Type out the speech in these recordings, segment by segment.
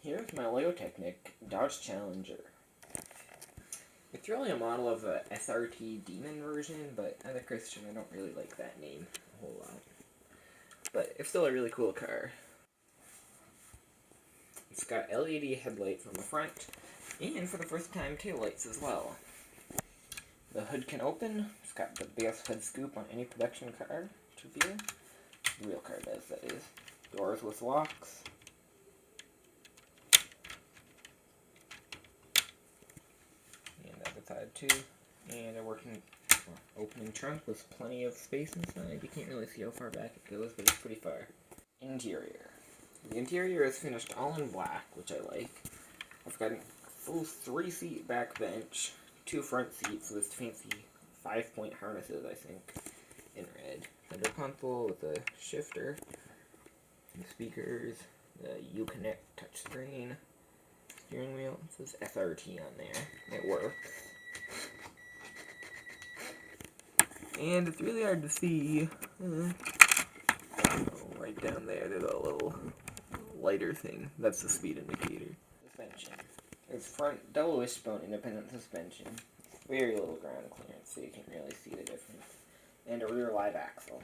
Here's my Lego Technic Dodge Challenger. It's really a model of a SRT Demon version, but as a Christian I don't really like that name a whole lot. But it's still a really cool car. It's got LED headlights on the front, and for the first time taillights as well. The hood can open. It's got the biggest hood scoop on any production car to view. The real car does, that is. Doors with locks. And the other side too. And a working opening trunk with plenty of space inside. You can't really see how far back it goes, but it's pretty far. Interior. The interior is finished all in black, which I like. I've got a full 3-seat back bench, 2 front seats with fancy 5-point harnesses, I think, in red. Center console with a shifter, some speakers, the Uconnect touchscreen, steering wheel. It says SRT on there. It works. And it's really hard to see. Right down there, there's a little lighter thing. That's the speed indicator. Suspension. There's front double wishbone independent suspension. Very little ground clearance, so you can't really see the difference. And a rear live axle.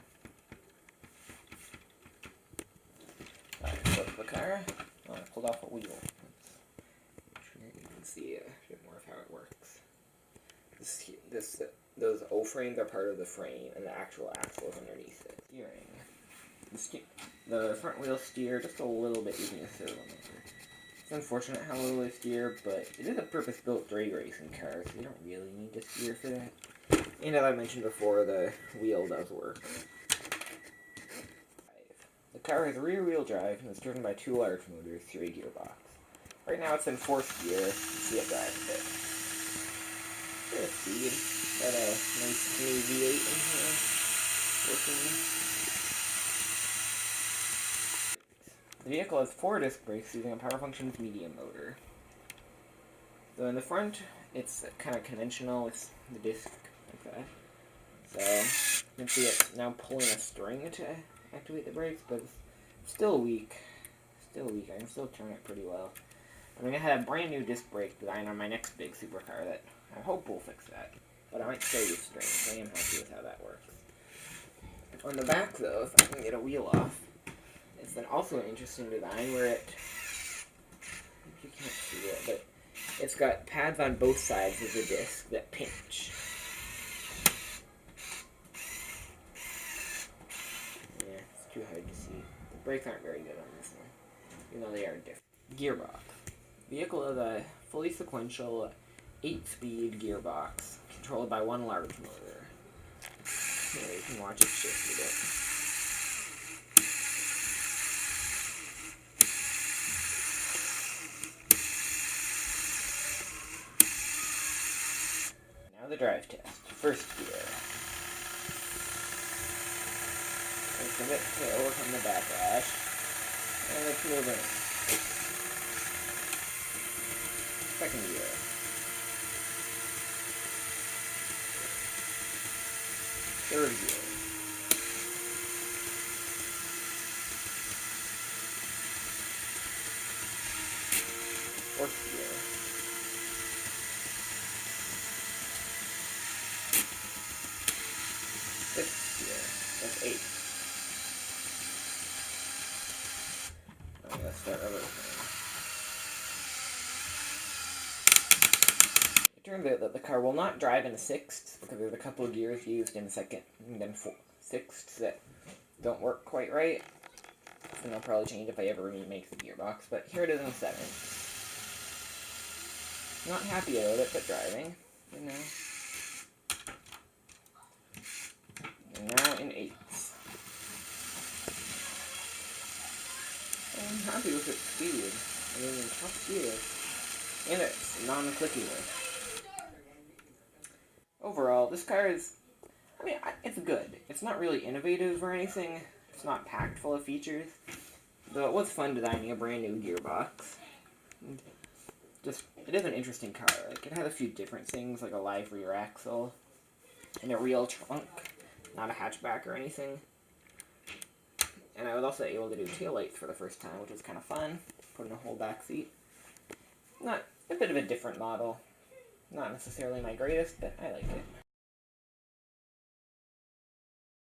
Alright, flip the car. Oh, I pulled off a wheel. You can see a bit more of how it works. Those O-frames are part of the frame, and the actual axle is underneath it. Steering. The front wheels steer just a little bit using a servo motor. It's unfortunate how little they steer, but it is a purpose-built drag racing car, so you don't really need to steer for that. And as I mentioned before, the wheel does work. The car has rear-wheel drive and is driven by 2 large motors through a gearbox. Right now it's in 4th gear. You see it drive a bit. Bit of speed. Got a nice new V8 in here. Working. The vehicle has 4 disc brakes using a Power Functions medium motor. So in the front, it's kind of conventional with the disc like that. So you can see it's now pulling a string to activate the brakes, but it's still weak. I can still turn it pretty well. I'm going to have a brand new disc brake design on my next big supercar that I hope will fix that. But I might still use strings. I am happy with how that works. On the back though, if I can get a wheel off, it's then also an interesting design where you can't see it, but it's got pads on both sides of the disc that pinch. Yeah, it's too hard to see. The brakes aren't very good on this one, even though they are different. Gearbox. The vehicle is a fully sequential 8-speed gearbox, controlled by 1 large motor. Here, you can watch it shift a bit. The drive test. First gear. It's a bit to overcome the backlash. And let's move in. Second gear. Third gear. Fourth gear. That's 8. I'm going to start over. It turns out that the car will not drive in 6ths because there's a couple of gears used in 2nd and then 6ths that don't work quite right. And they'll probably change if I ever remake the gearbox, but here it is in 7th. Not happy about it, but driving, you know. And now in 8ths. I'm happy with its speed. I mean, top gear. And it's non-clickiness. Overall, this car is, it's good. It's not really innovative or anything. It's not packed full of features. Though it was fun designing a brand new gearbox. It is an interesting car. Like, it has a few different things, like a live rear axle and a real trunk. Not a hatchback or anything. And I was also able to do taillights for the first time, which was kind of fun. put in a whole back seat. Not a bit of a different model. Not necessarily my greatest, but I like it.